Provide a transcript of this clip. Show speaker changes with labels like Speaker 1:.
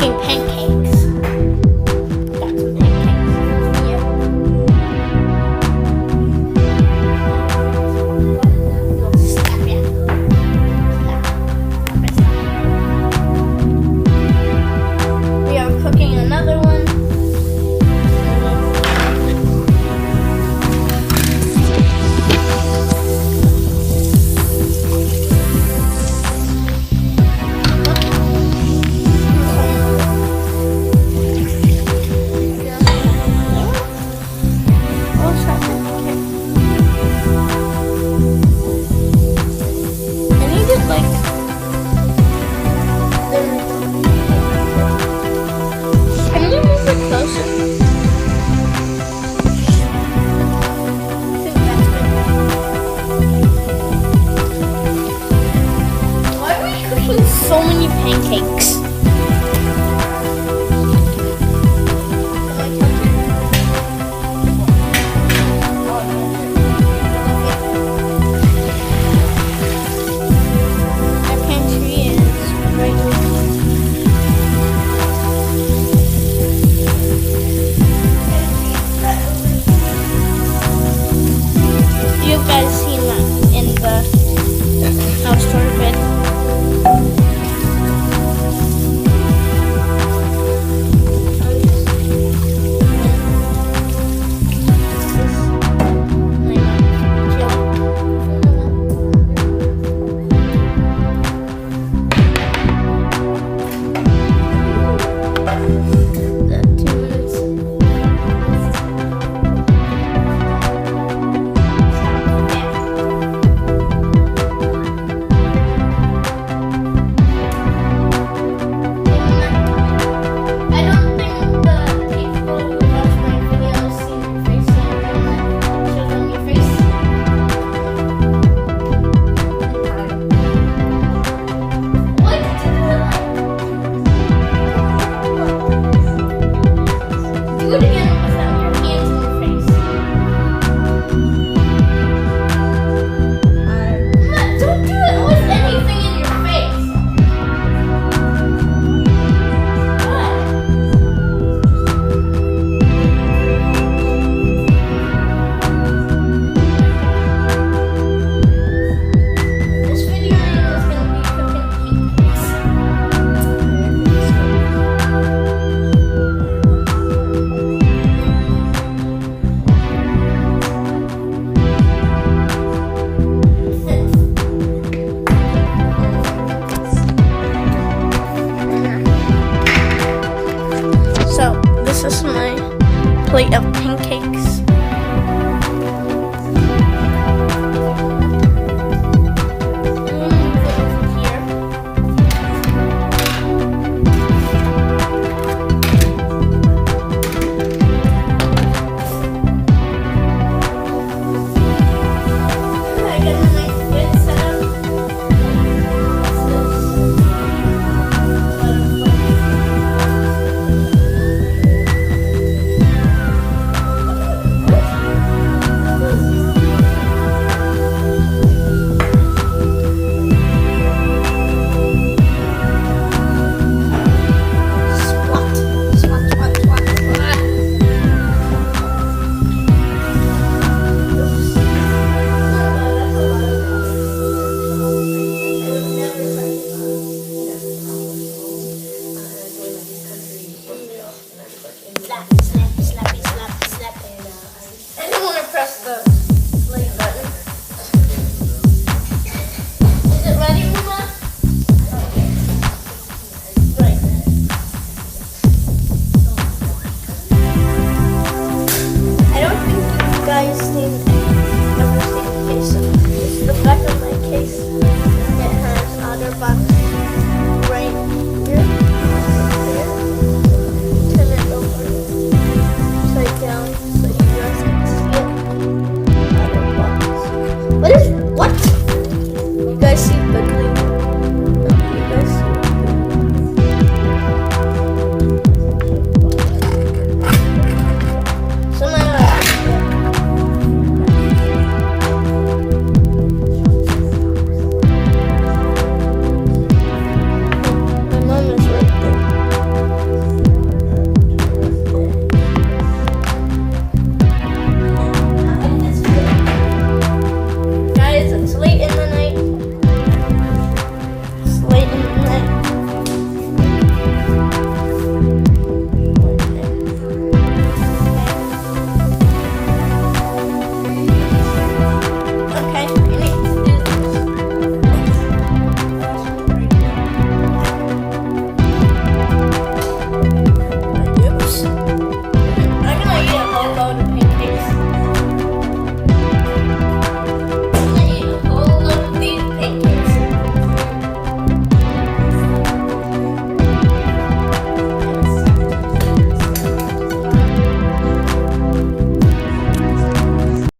Speaker 1: cooking pancakes. Got some pancakes here. Snap it. We are cooking another one. So many pancakes. Our pantry is right here. You guys seen that in the house tour bed? Do it again without your hands in your face. Don't do it with anything in your face. What? This video is going to be cooking pancakes. So this is my plate of